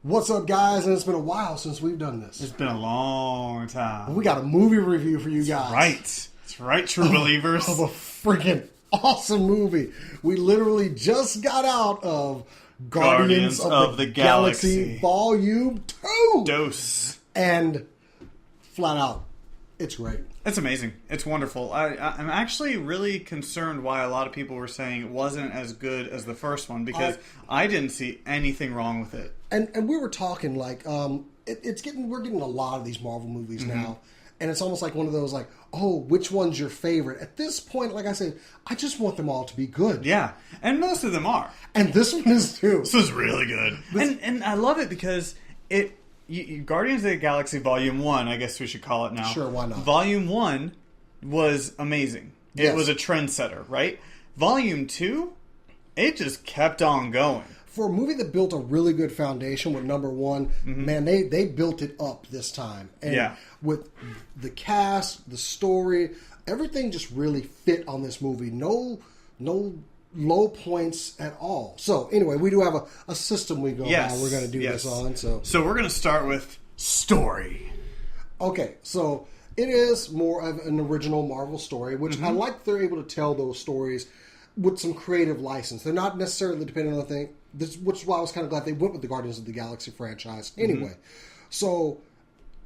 What's up, guys? And it's been a while since we've done this. It's been a long time. We got a movie review for you guys. That's right, true believers. Of a freaking awesome movie. We literally just got out of Guardians of the Galaxy Volume 2. Dose. And flat out, it's great. It's amazing. It's wonderful. I'm actually really concerned why a lot of people were saying it wasn't as good as the first one, because I didn't see anything wrong with it. And we were talking like we're getting a lot of these Marvel movies now, and it's almost like one of those like, oh, which one's your favorite? At this point, like I said, I just want them all to be good. Yeah, and most of them are. And this one is too. This is really good, and I love it because it. Guardians of the Galaxy Volume 1, I guess we should call it now. Sure, why not? Volume 1 was amazing. It was a trendsetter, right? Volume 2, it just kept on going. For a movie that built a really good foundation with number one, man, they built it up this time. And with the cast, the story, everything just really fit on this movie. No low points at all. So anyway, we do have a system we go by. We're going to do this on. So we're going to start with story. Okay, so it is more of an original Marvel story, which I like they're able to tell those stories with some creative license. They're not necessarily dependent on the thing, which is why I was kind of glad they went with the Guardians of the Galaxy franchise anyway. So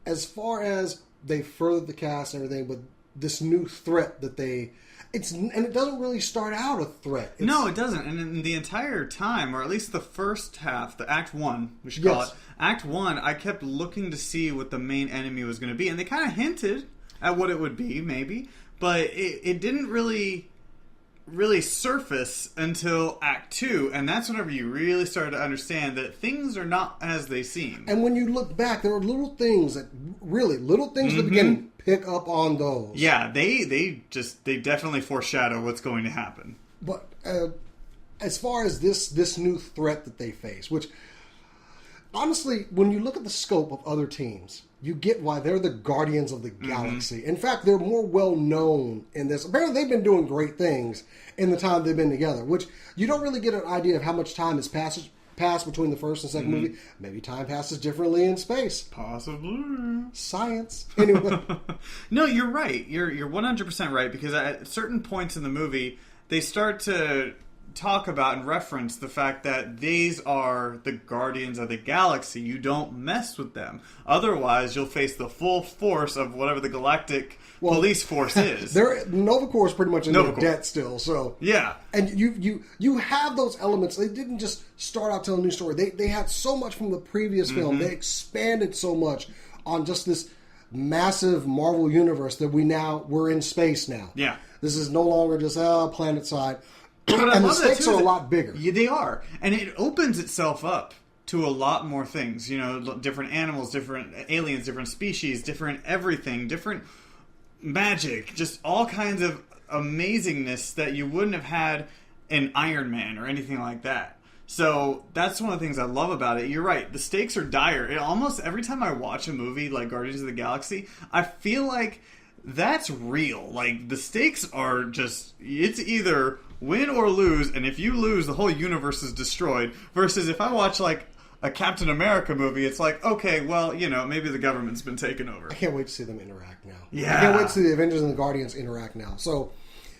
as far as they furthered the cast and everything, but this new threat that it doesn't really start out a threat. No, it doesn't. And in the entire time, or at least the first half, the Act 1, we should call it, Act 1, I kept looking to see what the main enemy was going to be. And they kind of hinted at what it would be, maybe. But it didn't really surface until Act 2. And that's whenever you really started to understand that things are not as they seem. And when you look back, there are little things at the beginning. Pick up on those. Yeah, they definitely foreshadow what's going to happen. But as far as this new threat that they face, which honestly, when you look at the scope of other teams, you get why they're the Guardians of the Galaxy. In fact, they're more well known in this. Apparently, they've been doing great things in the time they've been together, which you don't really get an idea of how much time has passed between the first and second movie. Maybe time passes differently in space. Possibly. Science. Anyway. No, you're right. You're 100% right, because at certain points in the movie, they start to talk about and reference the fact that these are the Guardians of the Galaxy. You don't mess with them. Otherwise, you'll face the full force of whatever the galactic police force is. Nova Corps is pretty much in their debt still. So yeah, and you have those elements. They didn't just start out telling a new story. They had so much from the previous film. They expanded so much on just this massive Marvel universe that we're in space now. Yeah, this is no longer just planet side. And the stakes are a lot bigger. Yeah, they are. And it opens itself up to a lot more things. You know, different animals, different aliens, different species, different everything, different magic, just all kinds of amazingness that you wouldn't have had in Iron Man or anything like that. So that's one of the things I love about it. You're right. The stakes are dire. Almost every time I watch a movie like Guardians of the Galaxy, I feel like that's real. Like, the stakes are just, it's either win or lose, and if you lose, the whole universe is destroyed. Versus if I watch like a Captain America movie, it's like, okay, well, maybe the government's been taken over. I can't wait to see them interact now. Yeah. I can't wait to see the Avengers and the Guardians interact now. So,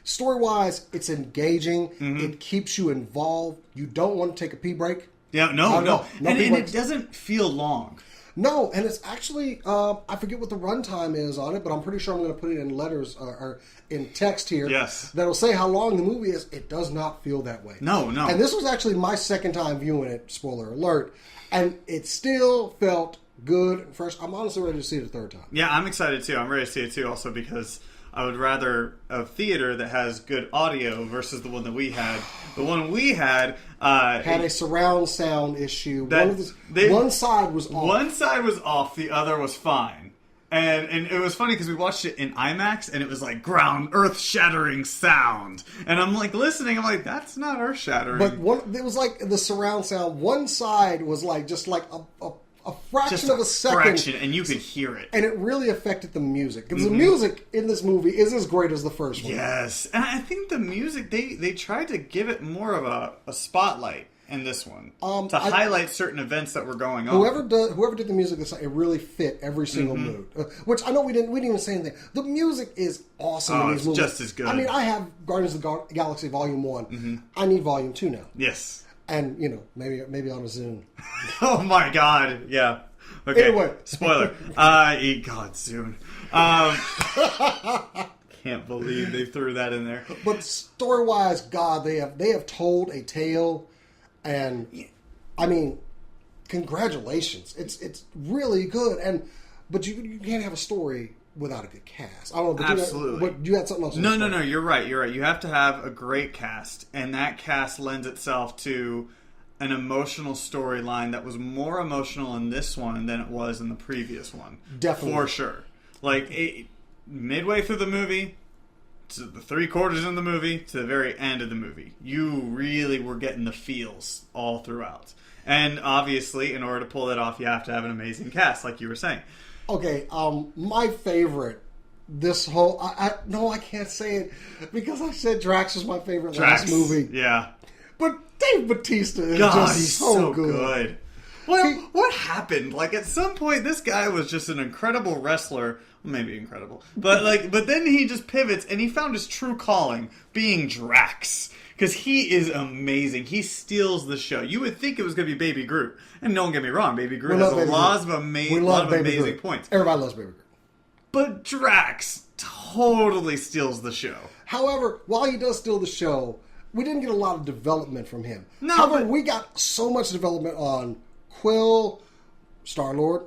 story-wise, it's engaging. It keeps you involved. You don't want to take a pee break. Yeah, no. And it doesn't feel long. No, and it's actually, I forget what the runtime is on it, but I'm pretty sure I'm going to put it in letters or in text here. Yes. That'll say how long the movie is. It does not feel that way. No. And this was actually my second time viewing it, spoiler alert, and it still felt good and fresh. I'm honestly ready to see it a third time. Yeah, I'm excited too. I'm ready to see it too, also because I would rather a theater that has good audio versus the one that we had. The one we had a surround sound issue. One side was off. One side was off. The other was fine. And it was funny because we watched it in IMAX and it was like earth-shattering sound. And I'm like listening. I'm like, that's not earth-shattering. But it was like the surround sound. One side was like just like a fraction of a second. And you could hear it. And it really affected the music. Because the music in this movie is as great as the first one. Yes. And I think the music, they tried to give it more of a spotlight. in this one to highlight certain events that were going on. Whoever did the music, it really fit every single mood. Which I know we didn't even say anything. The music is awesome in these movies. Just as good. I mean, I have Guardians of the Galaxy Volume 1. Mm-hmm. I need Volume 2 now. Yes. And, maybe on a Zune. Oh my god, yeah. Okay, anyway. Spoiler. God, Zune. Can't believe they threw that in there. But story-wise, God, they have told a tale, and I mean, congratulations! It's really good, but you can't have a story without a good cast. I don't know, but absolutely. You had something else. No. You're right. You have to have a great cast, and that cast lends itself to an emotional storyline that was more emotional in this one than it was in the previous one. Definitely, for sure. Like midway through the movie, to the 3/4 in the movie, to the very end of the movie, you really were getting the feels all throughout. And obviously, in order to pull that off, you have to have an amazing cast, like you were saying. Okay, my favorite. This whole I can't say it because I said Drax was my favorite last movie. Yeah, but Dave Bautista is he's so good. What happened? Like at some point, this guy was just an incredible wrestler. Maybe incredible, but then he just pivots and he found his true calling, being Drax, because he is amazing. He steals the show. You would think it was going to be Baby Groot, and don't get me wrong, Baby Groot has a lot of amazing points. Everybody loves Baby Groot, but Drax totally steals the show. However, while he does steal the show, we didn't get a lot of development from him. No, however, we got so much development on Quill, Star-Lord.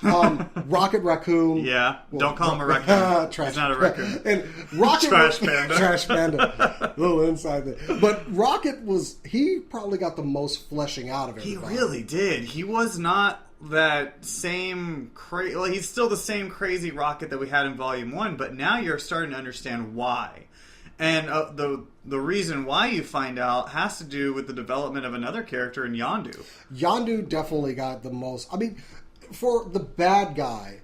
Rocket Raccoon. Yeah, don't call him a raccoon. He's not a raccoon. And Rocket Trash Panda. Trash Panda. Little inside there. But Rocket he probably got the most fleshing out of everybody. He really did. He was not that same crazy. Well, he's still the same crazy Rocket that we had in Volume 1, but now you're starting to understand why. And the reason why you find out has to do with the development of another character in Yondu. Yondu definitely got the most. I mean, for the bad guy,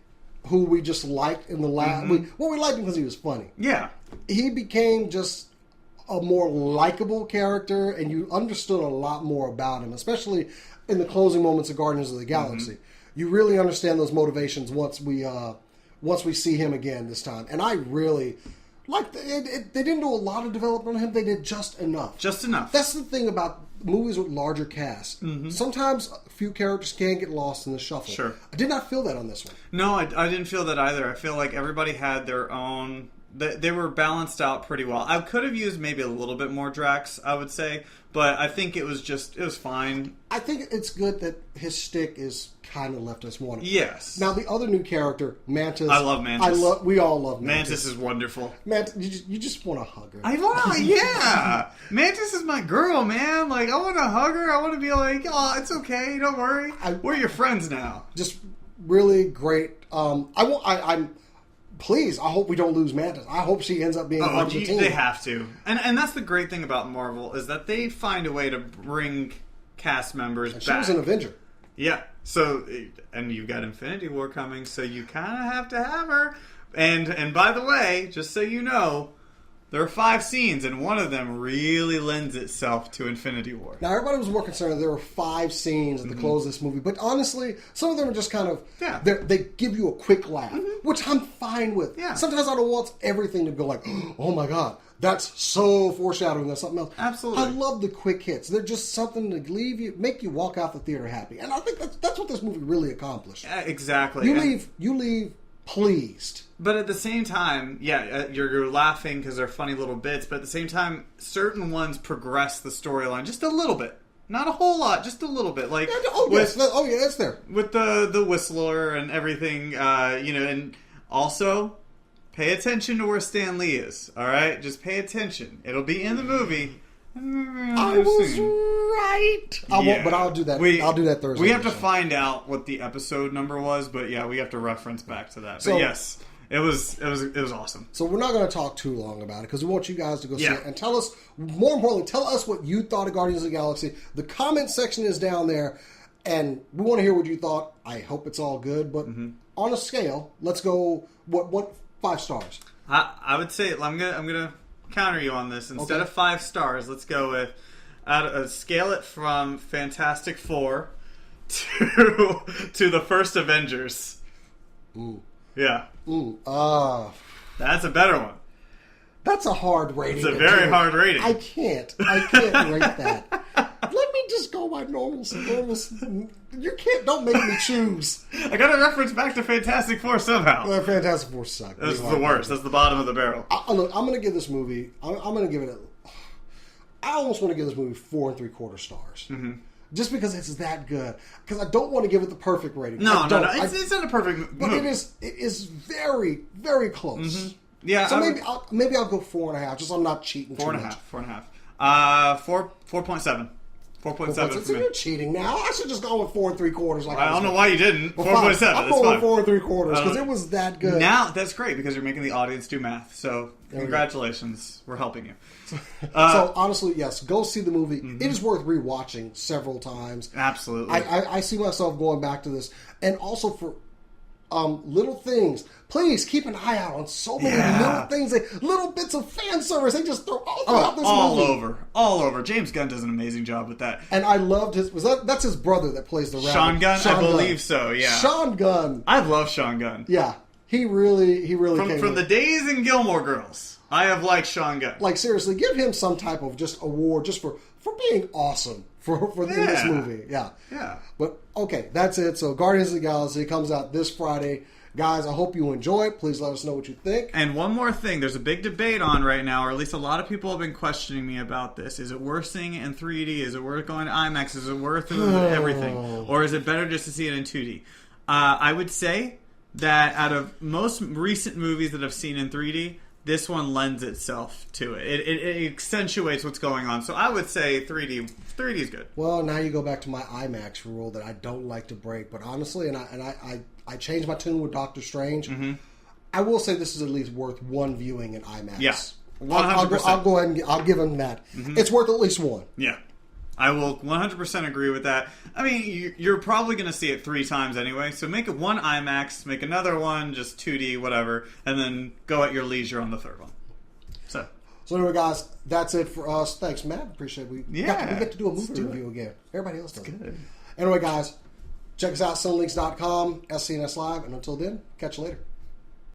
who we just liked in the last... we liked him because he was funny. Yeah. He became just a more likable character, and you understood a lot more about him, especially in the closing moments of Guardians of the Galaxy. Mm-hmm. You really understand those motivations once we see him again this time. And I really... they didn't do a lot of development on him. They did just enough. Just enough. That's the thing about movies with larger casts. Mm-hmm. Sometimes a few characters can get lost in the shuffle. Sure. I did not feel that on this one. No, I didn't feel that either. I feel like everybody had their own... They were balanced out pretty well. I could have used maybe a little bit more Drax, I would say, but I think it was fine. I think it's good that his stick is kind of left us wanting. Yes. Now, the other new character, Mantis. I love Mantis. We all love Mantis. Mantis is wonderful. Mantis, you just want to hug her. I want to, yeah. Mantis is my girl, man. Like, I want to hug her. I want to be like, oh, it's okay. Don't worry. We're your friends now. Just really great. Please, I hope we don't lose Mantis. I hope she ends up being part of the team. They have to. And that's the great thing about Marvel, is that they find a way to bring cast members back. She was an Avenger. Yeah. So, and you've got Infinity War coming, so you kind of have to have her. And by the way, just so you know, there are 5 scenes, and one of them really lends itself to Infinity War. Now, everybody was more concerned that there were 5 scenes at the close of this movie, but honestly, some of them are just kind of... Yeah. They give you a quick laugh, which I'm fine with. Yeah. Sometimes I don't want everything to go like, oh my god, that's so foreshadowing of something else. Absolutely. I love the quick hits. They're just something to make you walk out the theater happy. And I think that's what this movie really accomplished. Exactly. You leave pleased. But at the same time, you're laughing because they're funny little bits, but at the same time, certain ones progress the storyline just a little bit. Not a whole lot, just a little bit. Like, it's there. With the Whistler and everything, and also, pay attention to where Stan Lee is, alright? Just pay attention. It'll be in the movie. I was right. But I'll do that. I'll do that Thursday. We have to find out what the episode number was, but yeah, we have to reference back to that. But yes, it was awesome. So we're not going to talk too long about it because we want you guys to go see it and tell us. More importantly, tell us what you thought of Guardians of the Galaxy. The comment section is down there, and we want to hear what you thought. I hope it's all good, but on a scale, let's go. What 5 stars? I would say I'm gonna counter you on this. Instead of 5 stars, let's go with Scale it from Fantastic Four to the first Avengers. Ooh. Yeah. Ooh. That's a better one. That's a hard rating. It's a very hard rating. I can't rate that. Let me just go by normal. You can't. Don't make me choose. I got to reference back to Fantastic Four somehow. Fantastic Four suck. This is the worst. That's the bottom of the barrel. Look, I'm going to give this movie. I'm going to give it. I almost want to give this movie 4 3/4 stars. Mm-hmm. Just because it's that good. Because I don't want to give it the perfect rating. No. It's not a perfect movie. But it is very, very close. Mm-hmm. Yeah. So maybe I'll go 4.5. Just so I'm not cheating too much. 4.5. 4.7. 4.7 So you're cheating now. I should just go with 4 3/4. Like I don't know why you didn't. 4.7. I'm going with 4 3/4 because it was that good. Now that's great because you're making the audience do math. So congratulations, we're helping you. So honestly, yes, go see the movie. Mm-hmm. It is worth rewatching several times. Absolutely. I see myself going back to this, and also for little things. Please keep an eye out on so many little things, little bits of fan service they just throw all throughout this movie. All over. James Gunn does an amazing job with that. And I loved that's his brother that plays the rabbit. Sean Gunn, I believe so. Yeah, Sean Gunn. I love Sean Gunn. Yeah, he really came from the days in Gilmore Girls. I have liked Sean Gunn. Like seriously, give him some type of just award just for being awesome for this movie. Yeah. But okay, that's it. So Guardians of the Galaxy comes out this Friday. Guys, I hope you enjoy it. Please let us know what you think. And one more thing. There's a big debate on right now, or at least a lot of people have been questioning me about this. Is it worth seeing it in 3D? Is it worth going to IMAX? Is it worth everything? Or is it better just to see it in 2D? I would say that out of most recent movies that I've seen in 3D, this one lends itself to it. It accentuates what's going on. So I would say 3D is good. Well, now you go back to my IMAX rule that I don't like to break. But honestly, and I changed my tune with Doctor Strange. Mm-hmm. I will say this is at least worth one viewing in IMAX. Yeah, 100%. I'll go ahead and I'll give him that. Mm-hmm. It's worth at least one. Yeah. I will 100% agree with that. I mean, you're probably going to see it 3 times anyway, so make it one IMAX, make another one, just 2D, whatever, and then go at your leisure on the third one. So anyway, guys, that's it for us. Thanks, Matt. Appreciate it. We get to do a movie review again. Everybody else does. Good. Anyway, guys, check us out, Cinelinks.com, SCNS Live, and until then, catch you later.